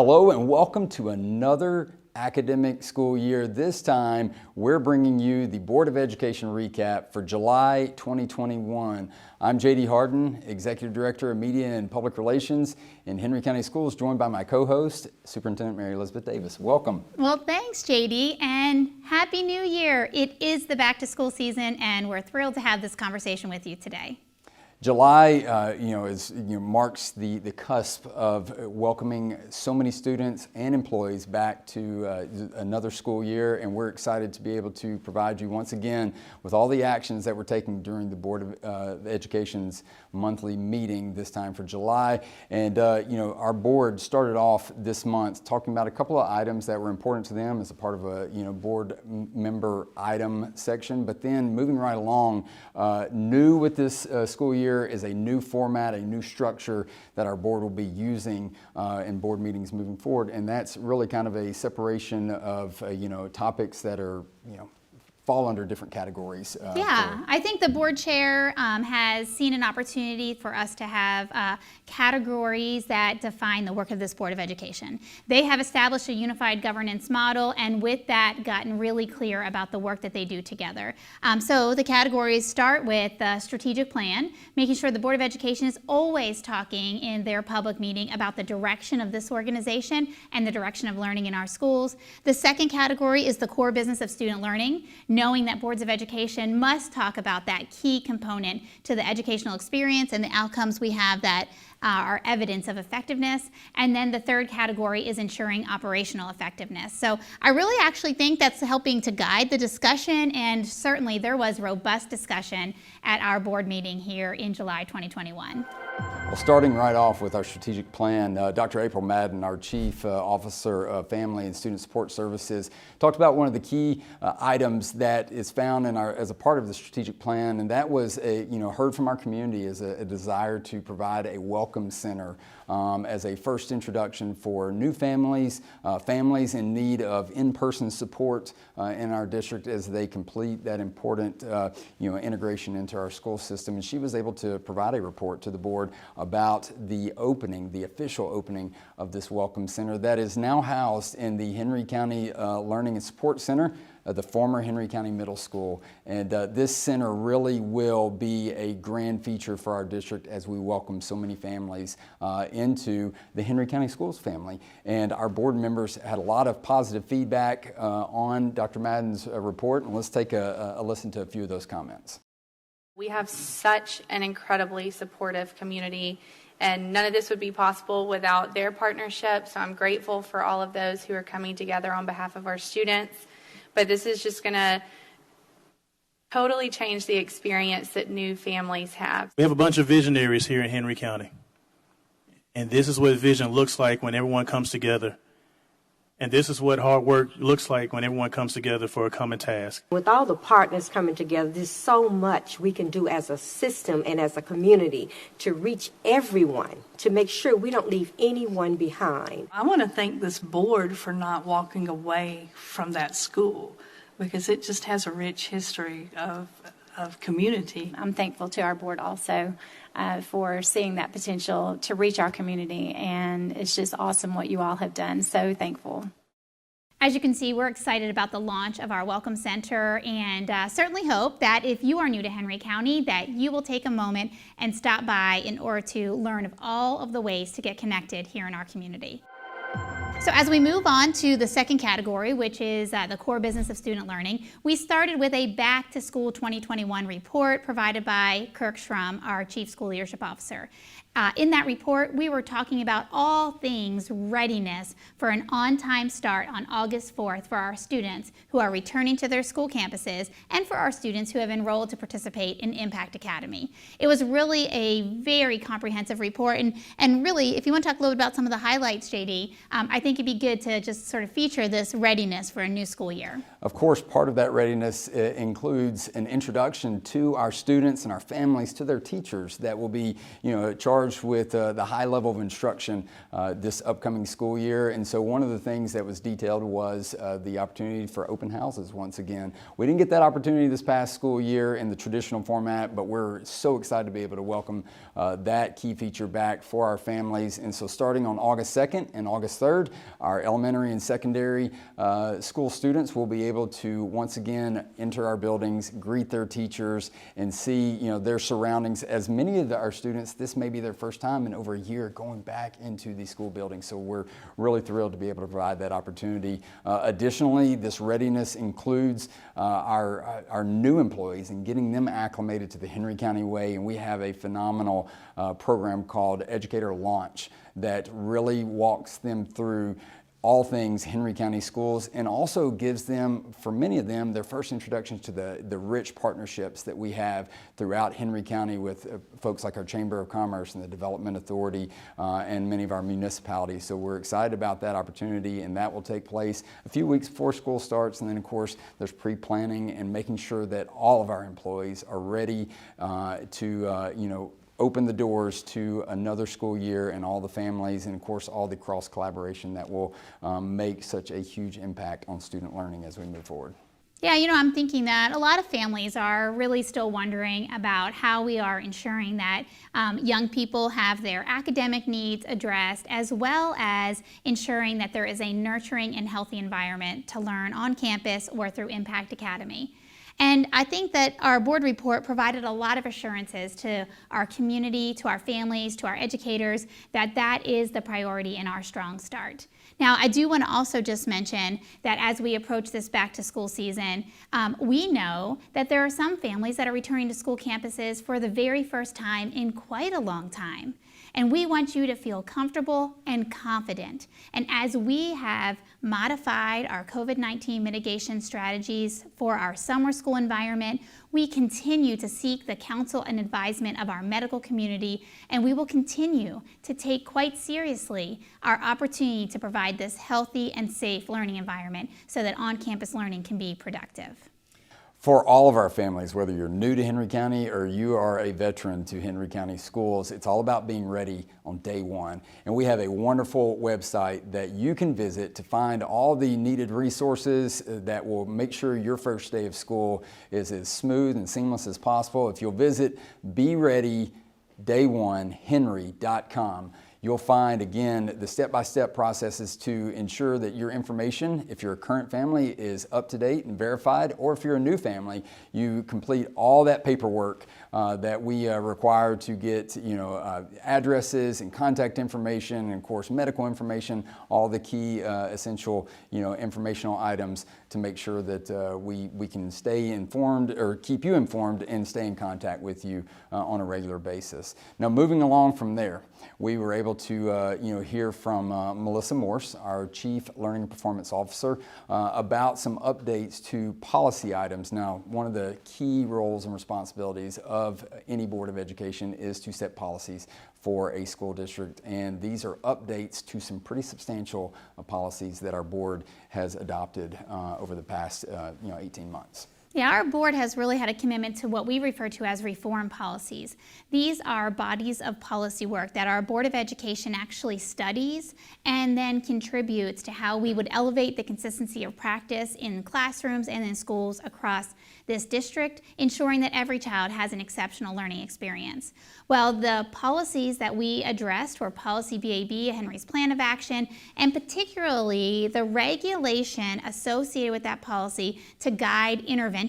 Hello and welcome to another academic school year. This time we're bringing you the Board of Education recap for July 2021. I'm J.D. Harden, Executive Director of Media and Public Relations in Henry County Schools, joined by my co-host, Superintendent Mary Elizabeth Davis. Welcome. Well, thanks, J.D., and Happy New Year. It is the back to school season and we're thrilled to have this conversation with you today. July, marks the cusp of welcoming so many students and employees back to another school year, and we're excited to be able to provide you once again with all the actions that we're taking during the Board of Education's monthly meeting this time for July. And our board started off this month talking about a couple of items that were important to them as a part of a board member item section, but then moving right along, new with this school year is a new format, a new structure that our board will be using in board meetings moving forward, and that's really kind of a separation of topics that are fall under different categories. I think the board chair has seen an opportunity for us to have categories that define the work of this Board of Education. They have established a unified governance model, and with that gotten really clear about the work that they do together. So the categories start with the strategic plan, making sure the Board of Education is always talking in their public meeting about the direction of this organization and the direction of learning in our schools. The second category is the core business of student learning, knowing that boards of education must talk about that key component to the educational experience and the outcomes we have that are evidence of effectiveness. And then the third category is ensuring operational effectiveness. So I really actually think that's helping to guide the discussion, and certainly there was robust discussion at our board meeting here in July 2021. Well, starting right off with our strategic plan, Dr. April Madden, our Chief Officer of Family and Student Support Services, talked about one of the key items that is found in as a part of the strategic plan, and that was heard from our community as a desire to provide a welcome center as a first introduction for new families, families in need of in-person support in our district as they complete that important integration into our school system. And she was able to provide a report to the board about the official opening of this Welcome Center that is now housed in the Henry County Learning and Support Center, the former Henry County Middle School. And this center really will be a grand feature for our district as we welcome so many families into the Henry County Schools family. And our board members had a lot of positive feedback on Dr. Madden's report, and let's take a listen to a few of those comments. We have such an incredibly supportive community, and none of this would be possible without their partnership. So I'm grateful for all of those who are coming together on behalf of our students. But this is just going to totally change the experience that new families have. We have a bunch of visionaries here in Henry County, and this is what vision looks like when everyone comes together. And this is what hard work looks like when everyone comes together for a common task. With all the partners coming together, there's so much we can do as a system and as a community to reach everyone, to make sure we don't leave anyone behind. I want to thank this board for not walking away from that school, because it just has a rich history of community. I'm thankful to our board also for seeing that potential to reach our community, and it's just awesome what you all have done. So thankful. As you can see, we're excited about the launch of our Welcome Center, and certainly hope that if you are new to Henry County, that you will take a moment and stop by in order to learn of all of the ways to get connected here in our community. So as we move on to the second category, which is the core business of student learning, we started with a Back to School 2021 report provided by Kirk Schrum, our Chief School Leadership Officer. In that report, we were talking about all things readiness for an on-time start on August 4th for our students who are returning to their school campuses and for our students who have enrolled to participate in Impact Academy. It was really a very comprehensive report, and really, if you want to talk a little bit about some of the highlights, JD, I think it'd be good to just sort of feature this readiness for a new school year. Of course, part of that readiness includes an introduction to our students and our families, to their teachers that will be, charged with the high level of instruction this upcoming school year. And so one of the things that was detailed was the opportunity for open houses once again. We didn't get that opportunity this past school year in the traditional format, but we're so excited to be able to welcome that key feature back for our families. And so starting on August 2nd and August 3rd, our elementary and secondary school students will be able to once again enter our buildings, greet their teachers, and see their surroundings. As many of our students, this may be their first time in over a year going back into the school building. So we're really thrilled to be able to provide that opportunity. Additionally, this readiness includes our new employees and getting them acclimated to the Henry County way. And we have a phenomenal program called Educator Launch that really walks them through all things Henry County schools, and also gives them, for many of them, their first introductions to the rich partnerships that we have throughout Henry County with folks like our Chamber of Commerce and the Development Authority and many of our municipalities. So we're excited about that opportunity, and that will take place a few weeks before school starts. And then, of course, there's pre-planning and making sure that all of our employees are ready to open the doors to another school year, and all the families and of course all the cross collaboration that will make such a huge impact on student learning as we move forward. Yeah, I'm thinking that a lot of families are really still wondering about how we are ensuring that young people have their academic needs addressed, as well as ensuring that there is a nurturing and healthy environment to learn on campus or through Impact Academy. And I think that our board report provided a lot of assurances to our community, to our families, to our educators, that that is the priority in our strong start. Now, I do want to also just mention that as we approach this back to school season, we know that there are some families that are returning to school campuses for the very first time in quite a long time. And we want you to feel comfortable and confident. And as we have modified our COVID-19 mitigation strategies for our summer school environment, we continue to seek the counsel and advisement of our medical community, and we will continue to take quite seriously our opportunity to provide this healthy and safe learning environment so that on-campus learning can be productive. For all of our families, whether you're new to Henry County or you are a veteran to Henry County schools, it's all about being ready on day one. And we have a wonderful website that you can visit to find all the needed resources that will make sure your first day of school is as smooth and seamless as possible. If you'll visit BeReadyDay1Henry.com, you'll find, again, the step-by-step processes to ensure that your information, if you're a current family, is up to date and verified, or if you're a new family, you complete all that paperwork that we require to get, addresses and contact information, and of course medical information, all the key essential, informational items to make sure that we can stay informed or keep you informed and stay in contact with you on a regular basis. Now, moving along from there, we were able to hear from Melissa Morse, our Chief Learning and Performance Officer, about some updates to policy items. Now, one of the key roles and responsibilities of any Board of Education is to set policies for a school district, and these are updates to some pretty substantial policies that our board has adopted over the past 18 months. Yeah, our board has really had a commitment to what we refer to as reform policies. These are bodies of policy work that our Board of Education actually studies and then contributes to how we would elevate the consistency of practice in classrooms and in schools across this district, ensuring that every child has an exceptional learning experience. Well, the policies that we addressed were Policy BAB, Henry's Plan of Action, and particularly the regulation associated with that policy to guide interventions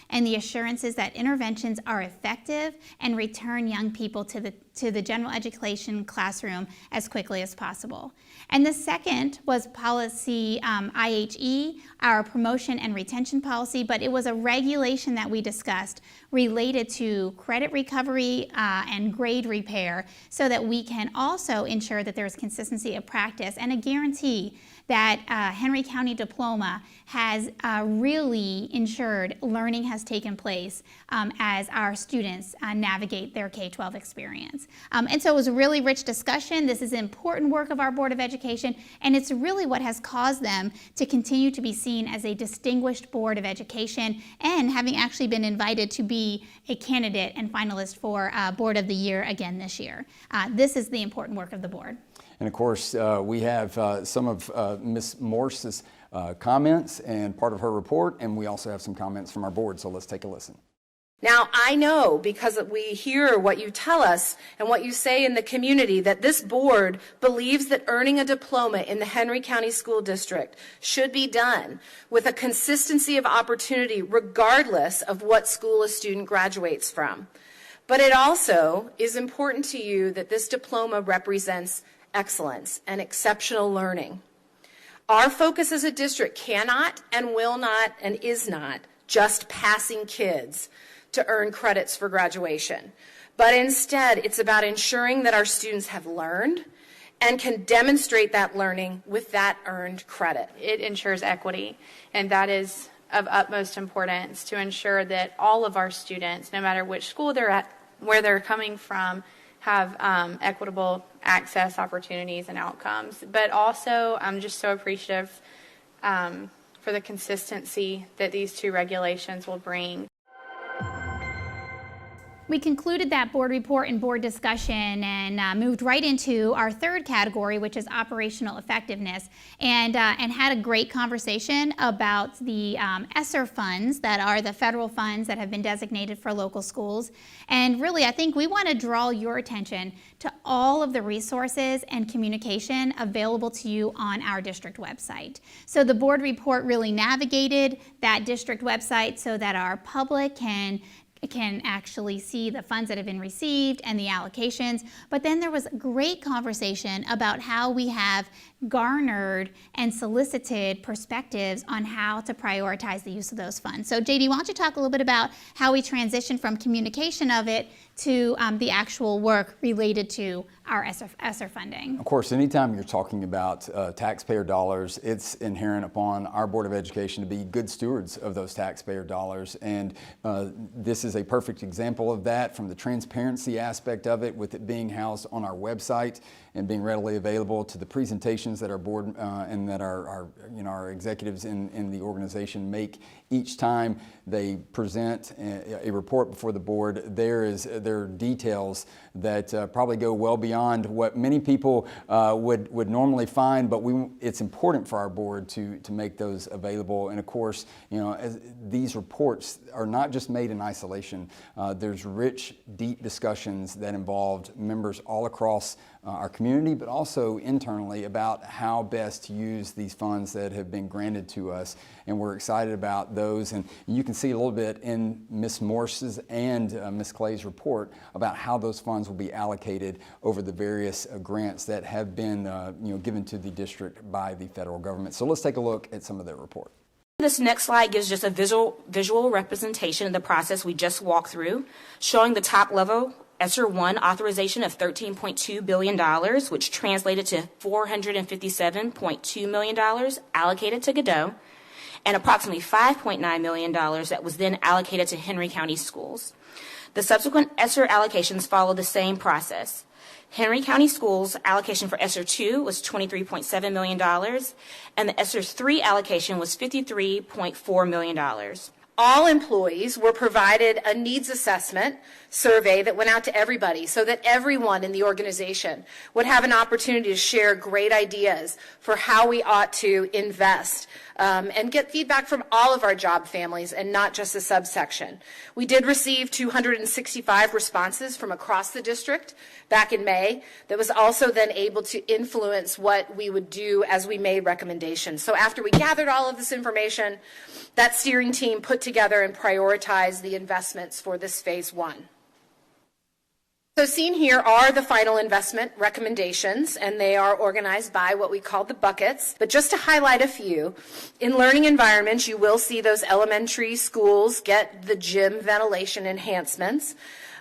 and the assurances that interventions are effective and return young people to the general education classroom as quickly as possible. And the second was Policy IHE, our promotion and retention policy, but it was a regulation that we discussed related to credit recovery and grade repair, so that we can also ensure that there's consistency of practice and a guarantee that Henry County Diploma has really ensured learning has taken place as our students navigate their K-12 experience. students. And so it was a really rich discussion. This is important work of our Board of Education, and it's really what has caused them to continue to be seen as a distinguished Board of Education, and having actually been invited to be a candidate and finalist for Board of the Year again this year. This is the important work of the board. And of course, we have some of Ms. Morse's comments and part of her report, and we also have some comments from our board, so let's take a listen. Now, I know, because we hear what you tell us and what you say in the community, that this board believes that earning a diploma in the Henry County School District should be done with a consistency of opportunity regardless of what school a student graduates from. But it also is important to you that this diploma represents excellence and exceptional learning. Our focus as a district cannot and will not and is not just passing kids to earn credits for graduation, but instead it's about ensuring that our students have learned and can demonstrate that learning with that earned credit. It ensures equity, and that is of utmost importance to ensure that all of our students, no matter which school they're at, where they're coming from, have equitable access, opportunities, and outcomes. But also, I'm just so appreciative for the consistency that these two regulations will bring. We concluded that board report and board discussion and moved right into our third category, which is operational effectiveness, and had a great conversation about the ESSER funds that are the federal funds that have been designated for local schools. And really, I think we want to draw your attention to all of the resources and communication available to you on our district website. So the board report really navigated that district website so that our public can actually see the funds that have been received and the allocations. But then there was great conversation about how we have garnered and solicited perspectives on how to prioritize the use of those funds. So JD, why don't you talk a little bit about how we transitioned from communication of it to the actual work related to our ESSER funding. Of course, anytime you're talking about taxpayer dollars, it's inherent upon our Board of Education to be good stewards of those taxpayer dollars. And this is a perfect example of that, from the transparency aspect of it, with it being housed on our website and being readily available, to the presentations that our board and that our executives in the organization make each time they present a report before the board. There are details that probably go well beyond what many people would normally find, but it's important for our board to make those available. And of course, as these reports are not just made in isolation. There's rich, deep discussions that involved members all across our community, but also internally, about how best to use these funds that have been granted to us. And we're excited about those. And you can see a little bit in Ms. Morse's and Ms. Clay's report about how those funds will be allocated over the various grants that have been given to the district by the federal government. So let's take a look at some of their report. This next slide gives just a visual representation of the process we just walked through, showing the top level ESSER 1 authorization of $13.2 billion, which translated to $457.2 million allocated to Godot, and approximately $5.9 million that was then allocated to Henry County schools. The subsequent ESSER allocations follow the same process. Henry County Schools allocation for ESSER 2 was $23.7 million, and the ESSER 3 allocation was $53.4 million. All employees were provided a needs assessment survey that went out to everybody, so that everyone in the organization would have an opportunity to share great ideas for how we ought to invest and get feedback from all of our job families and not just a subsection. We did receive 265 responses from across the district back in May that was also then able to influence what we would do as we made recommendations. So after we gathered all of this information, that steering team put together and prioritized the investments for this phase 1. So seen here are the final investment recommendations, and they are organized by what we call the buckets. But just to highlight a few, in learning environments, you will see those elementary schools get the gym ventilation enhancements.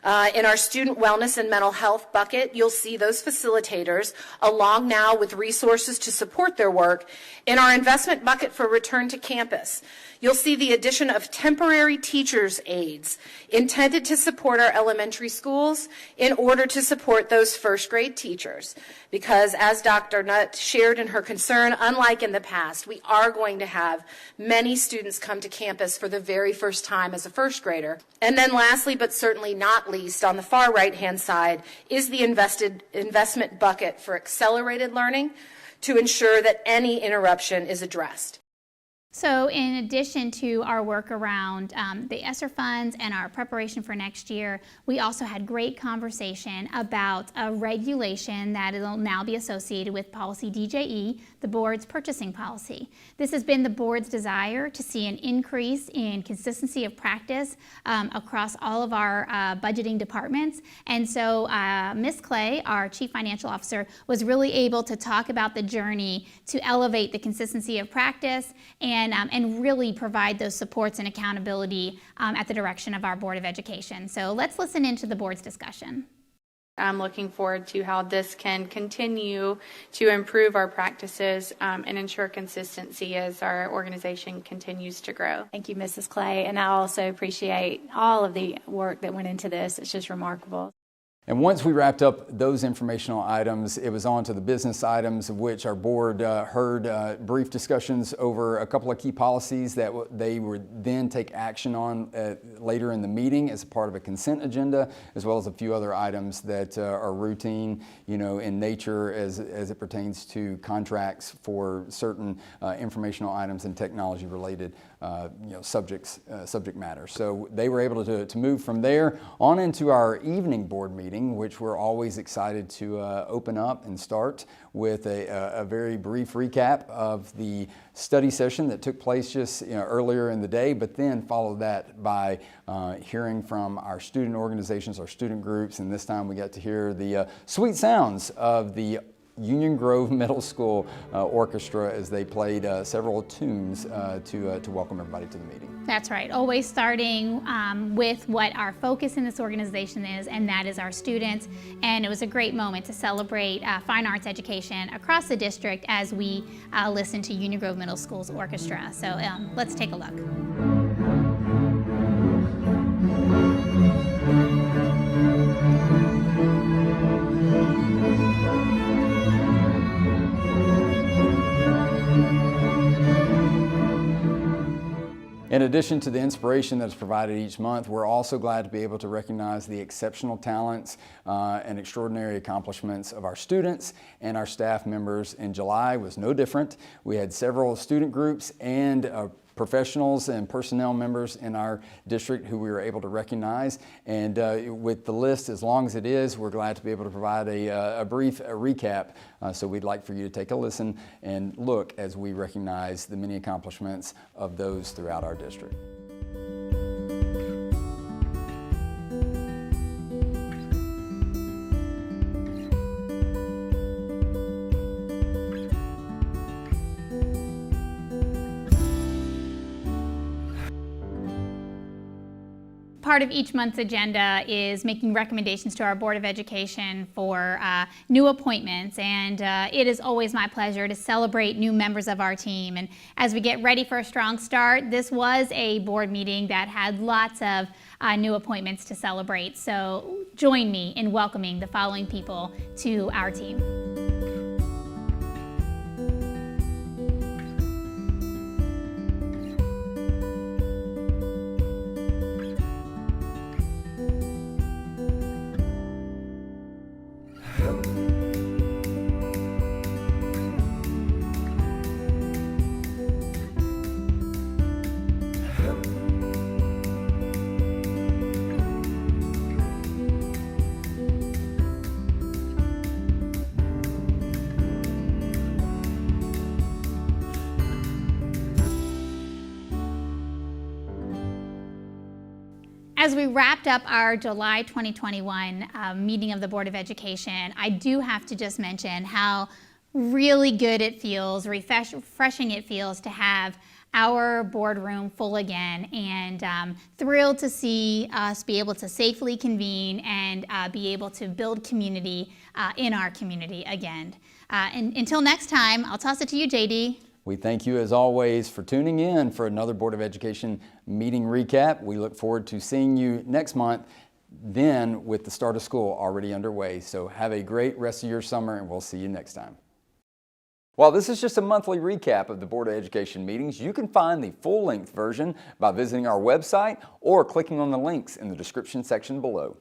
In our student wellness and mental health bucket, you'll see those facilitators, along now with resources to support their work. In our investment bucket for return to campus, you'll see the addition of temporary teachers' aides intended to support our elementary schools in order to support those first grade teachers. Because as Dr. Nutt shared in her concern, unlike in the past, we are going to have many students come to campus for the very first time as a first grader. And then lastly, but certainly not least, on the far right-hand side is the investment bucket for accelerated learning to ensure that any interruption is addressed. So in addition to our work around the ESSER funds and our preparation for next year, we also had great conversation about a regulation that will now be associated with policy DJE, the board's purchasing policy. This has been the board's desire to see an increase in consistency of practice across all of our budgeting departments. And so Ms. Clay, our Chief Financial Officer, was really able to talk about the journey to elevate the consistency of practice and really provide those supports and accountability at the direction of our Board of Education. So let's listen into the board's discussion. I'm looking forward to how this can continue to improve our practices and ensure consistency as our organization continues to grow. Thank you, Mrs. Clay, and I also appreciate all of the work that went into this. It's just remarkable. And once we wrapped up those informational items, it was on to the business items, of which our board heard brief discussions over a couple of key policies that they would then take action on later in the meeting as a part of a consent agenda, as well as a few other items that are routine, in nature as it pertains to contracts for certain informational items and technology-related subject matter. So they were able to move from there on into our evening board meeting, which we're always excited to open up and start with a very brief recap of the study session that took place just earlier in the day, but then follow that by hearing from our student organizations, our student groups, and this time we got to hear the sweet sounds of the Union Grove Middle School Orchestra as they played several tunes to welcome everybody to the meeting. That's right. Always starting with what our focus in this organization is, and that is our students. And it was a great moment to celebrate fine arts education across the district as we listen to Union Grove Middle School's orchestra. So let's take a look. In addition to the inspiration that's provided each month, we're also glad to be able to recognize the exceptional talents and extraordinary accomplishments of our students and our staff members. In July was no different. We had several student groups and professionals and personnel members in our district who we were able to recognize. And with the list as long as it is, we're glad to be able to provide a brief recap. So we'd like for you to take a listen and look as we recognize the many accomplishments of those throughout our district. Part of each month's agenda is making recommendations to our Board of Education for new appointments, and it is always my pleasure to celebrate new members of our team. And as we get ready for a strong start, this was a board meeting that had lots of new appointments to celebrate. So join me in welcoming the following people to our team. As we wrapped up our July 2021 meeting of the Board of Education, I do have to just mention how really good it feels, refreshing it feels to have our boardroom full again, and thrilled to see us be able to safely convene and be able to build community in our community again. And until next time, I'll toss it to you, JD. We thank you as always for tuning in for another Board of Education meeting recap. We look forward to seeing you next month, then with the start of school already underway. So have a great rest of your summer, and we'll see you next time. While this is just a monthly recap of the Board of Education meetings, you can find the full-length version by visiting our website or clicking on the links in the description section below.